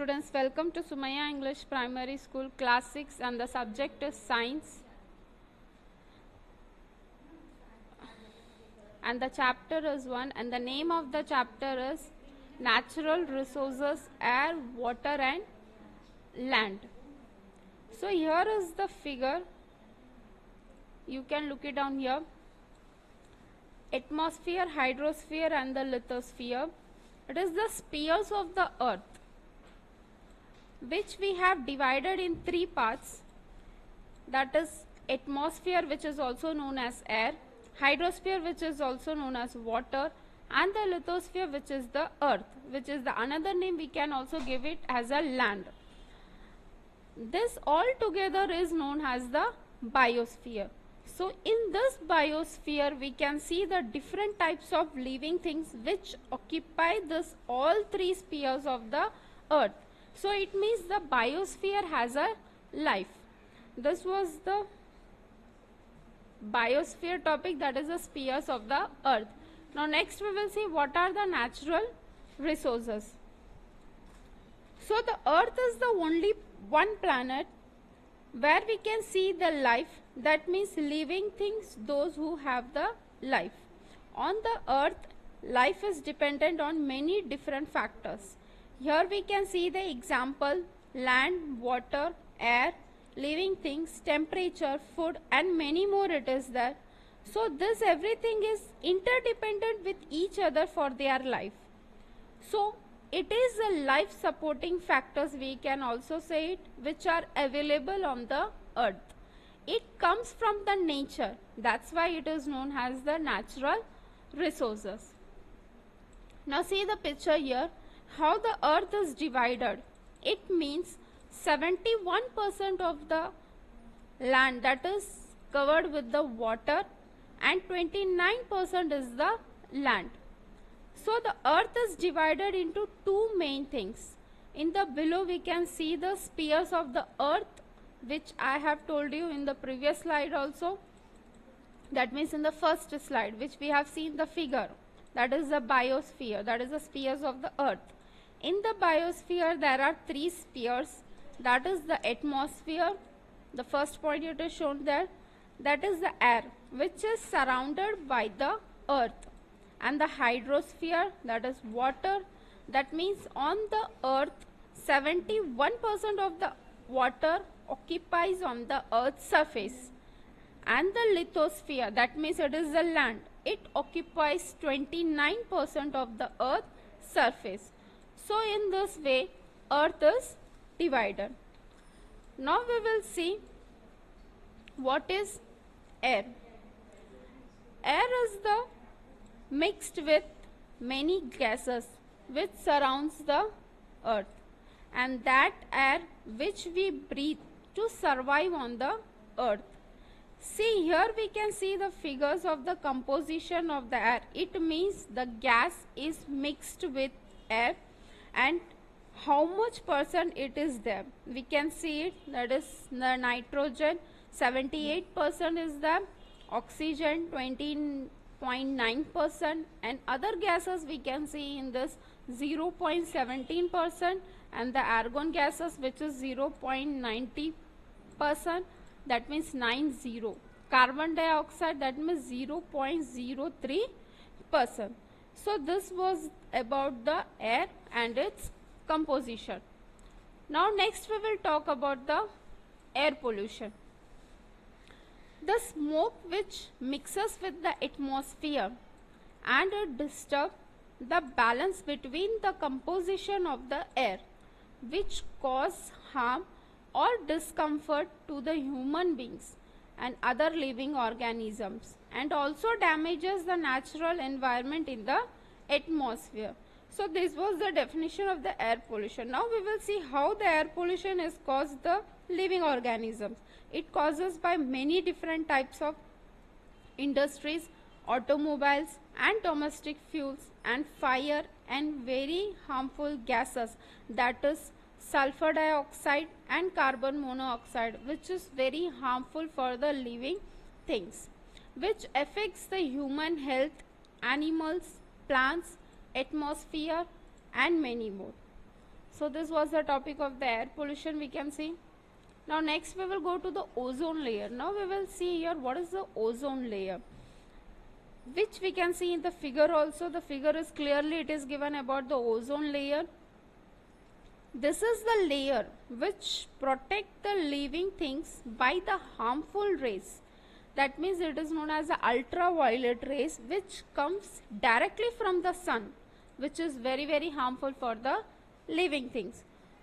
students, welcome to Sumaya English Primary School Class 6 and the subject is Science. And the chapter is 1 and the name of the chapter is Natural Resources, Air, Water and Land. So here is the figure. You can look it down here. Atmosphere, hydrosphere and the lithosphere. It is the spheres of the earth which we have divided in three parts, that is atmosphere, which is also known as air, hydrosphere, which is also known as water, and the lithosphere, which is the earth, which is the another name we can also give it as a land. This all together is known as the biosphere. So in this biosphere we can see the different types of living things which occupy this all three spheres of the earth. So it means the biosphere has a life. This was the biosphere topic, that is the spheres of the earth. Now next we will see what are the natural resources. So the earth is the only one planet where we can see the life, that means living things, those who have the life. On the earth, life is dependent on many different factors. Here we can see the example: land, water, air, living things, temperature, food and many more it is there. So this everything is interdependent with each other for their life. So it is a life supporting factors, we can also say it, which are available on the earth. It comes from the nature, that's why it is known as the natural resources. Now see the picture here, how the earth is divided. It means 71% of the land that is covered with the water and 29% is the land. So the earth is divided into two main things. In the below we can see the spheres of the earth, which I have told you in the previous slide also. That means in the first slide which we have seen the figure, that is the biosphere, that is the spheres of the earth. In the biosphere there are three spheres, that is the atmosphere, the first point it is shown there, that is the air which is surrounded by the earth, and the hydrosphere, that is water, that means on the earth 71% of the water occupies on the earth's surface, and the lithosphere, that means it is the land, it occupies 29% of the earth's surface. So in this way earth is divided. Now we will see what is air. Air is the mixed with many gases which surrounds the earth, and that air which we breathe to survive on the earth. See here we can see the figures of the composition of the air. It means the gas is mixed with air and how much percent it is there. We can see it, that is the nitrogen 78% is there, oxygen 20.9% and other gases we can see in this 0.17% and the argon gases which is 0.90%, that means 90. Carbon dioxide, that means 0.03%. So this was about the air and its composition. Now next we will talk about the air pollution. The smoke which mixes with the atmosphere and it disturbs the balance between the composition of the air, which cause harm or discomfort to the human beings and other living organisms, and also damages the natural environment in the atmosphere. So this was the definition of the air pollution. Now we will see how the air pollution is caused the living organisms. It causes by many different types of industries, automobiles and domestic fuels and fire and very harmful gases, that is sulfur dioxide and carbon monoxide, which is very harmful for the living things, which affects the human health, animals, plants, atmosphere and many more. So this was the topic of the air pollution we can see. Now next we will go to the ozone layer. Now we will see here what is the ozone layer, which we can see in the figure also. The figure is clearly, it is given about the ozone layer. This is the layer which protect the living things by the harmful rays. That means it is known as the ultraviolet rays, which comes directly from the sun, which is very harmful for the living things.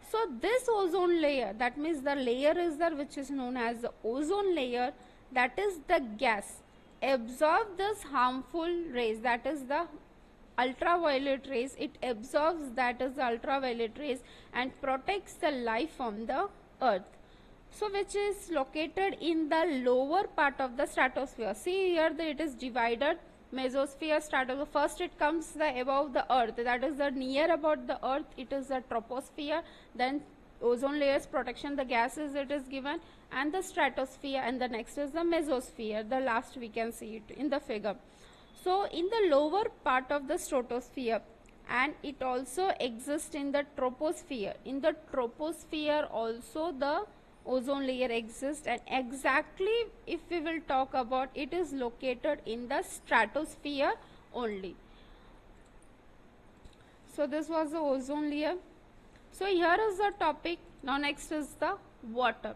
So this ozone layer, that means the layer is there which is known as the ozone layer, that is the gas, absorb this harmful rays, that is the ultraviolet rays. It absorbs, that is the ultraviolet rays, and protects the life from the earth. So which is located in the lower part of the stratosphere. See here it is divided, mesosphere, stratosphere. First it comes the above the earth, that is the near about the earth, it is the troposphere. Then ozone layers protection, the gases it is given, and the stratosphere, and the next is the mesosphere. The last we can see it in the figure. So in the lower part of the stratosphere, and it also exists in the troposphere. In the troposphere also the ozone layer exists, and exactly if we will talk about, it is located in the stratosphere only. So this was the ozone layer. So here is the topic. Now next is the water.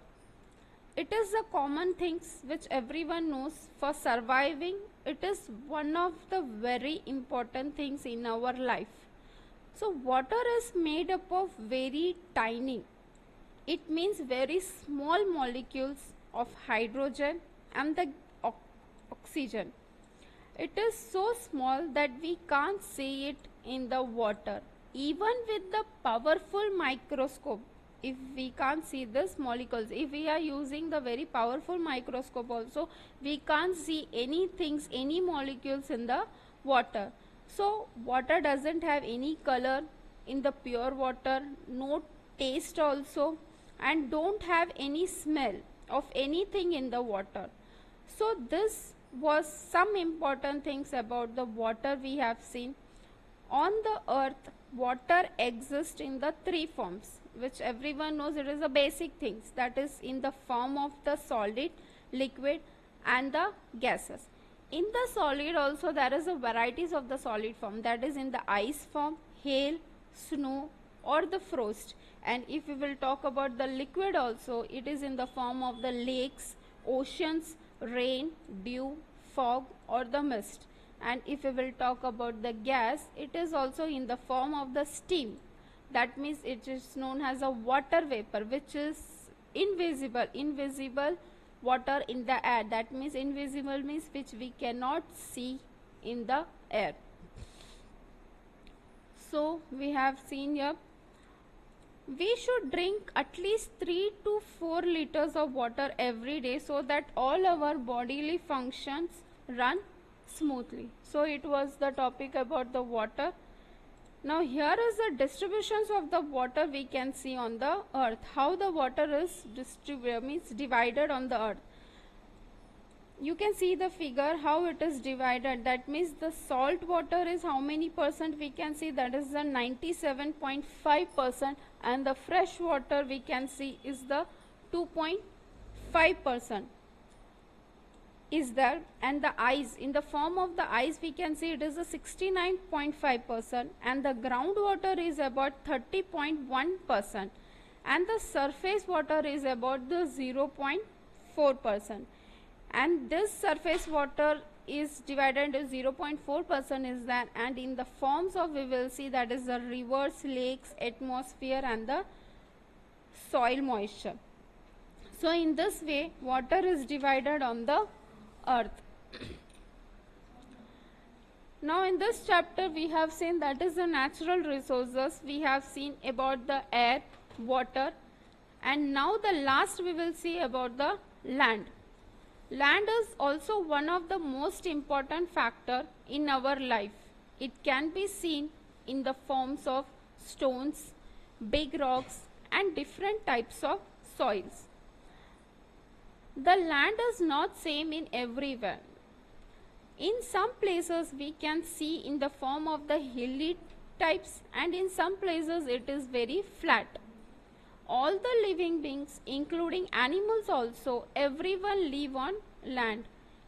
It is the common things which everyone knows for surviving. It is one of the very important things in our life. So water is made up of very tiny, it means very small molecules of hydrogen and the oxygen. It is so small that we can't see it in the water. Even with the powerful microscope, if we can't see this molecules, if we are using the very powerful microscope also, we can't see any things, any molecules in the water. So water doesn't have any color in the pure water, no taste also, and don't have any smell of anything in the water. So this was some important things about the water we have seen. On the earth, water exists in the three forms, which everyone knows. It is the basic things, that is in the form of the solid, liquid, and the gases. In the solid also there is a varieties of the solid form, that is in the ice form, hail, snow, or the frost. And if we will talk about the liquid also, it is in the form of the lakes, oceans, rain, dew, fog, or the mist. And if we will talk about the gas, it is also in the form of the steam. That means it is known as a water vapor, which is invisible water in the air. That means invisible means which we cannot see in the air. So we have seen here, we should drink at least 3 to 4 liters of water every day, so that all our bodily functions run smoothly. So it was the topic about the water. Now here is the distributions of the water we can see on the earth. How the water is divided on the earth. You can see the figure how it is divided. That means the salt water is how many percent we can see, that is the 97.5%, and the fresh water we can see is the 2.5% is there, and the ice, in the form of the ice we can see it is a 69.5%, and the groundwater is about 30.1%, and the surface water is about the 0.4%. And this surface water is divided into 0.4% is there, and in the forms of, we will see, that is the rivers, lakes, atmosphere, and the soil moisture. So in this way water is divided on the earth. Now in this chapter we have seen, that is the natural resources. We have seen about the air, water, and now the last we will see about the land. Land is also one of the most important factor in our life. It can be seen in the forms of stones, big rocks, and different types of soils. The land is not same in everywhere. In some places we can see in the form of the hilly types, and in some places it is very flat. All the living beings, including animals also, everyone live on land.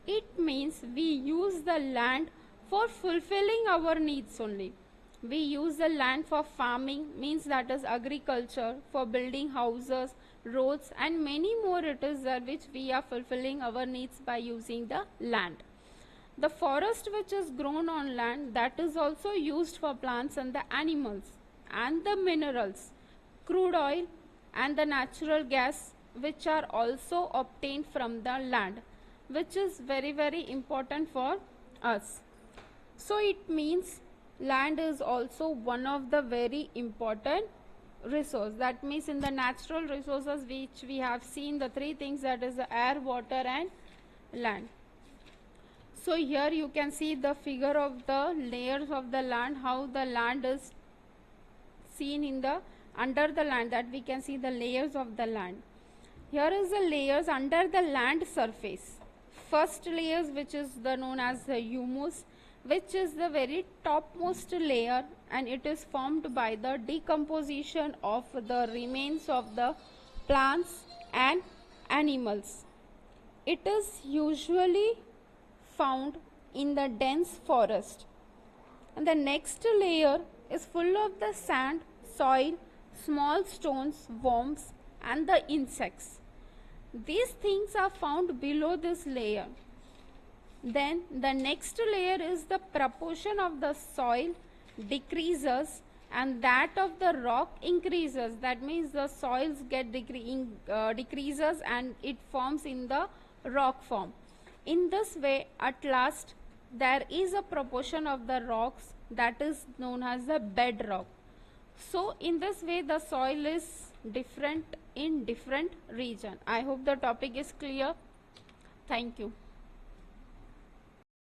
It means we use the land for fulfilling our needs only. We use the land for farming, means that is agriculture, for building houses, roads, and many more it is there which we are fulfilling our needs by using the land. The forest which is grown on land, that is also used for plants and the animals, and the minerals, crude oil and the natural gas which are also obtained from the land, which is very important for us. So it means land is also one of the very important resource. That means in the natural resources which we have seen the three things, that is the air, water and land. So here you can see the figure of the layers of the land, how the land is seen in the under the land, that we can see the layers of the land. Here is the layers under the land surface. First layers, which is the known as the humus, which is the very topmost layer, and it is formed by the decomposition of the remains of the plants and animals. It is usually found in the dense forest. And the next layer is full of the sand, soil, small stones, worms and the insects. These things are found below this layer. Then the next layer is the proportion of the soil decreases and that of the rock increases. That means the soils get decreases and it forms in the rock form. In this way, at last, there is a proportion of the rocks that is known as the bedrock. So in this way, the soil is different in different region. I hope the topic is clear. Thank you.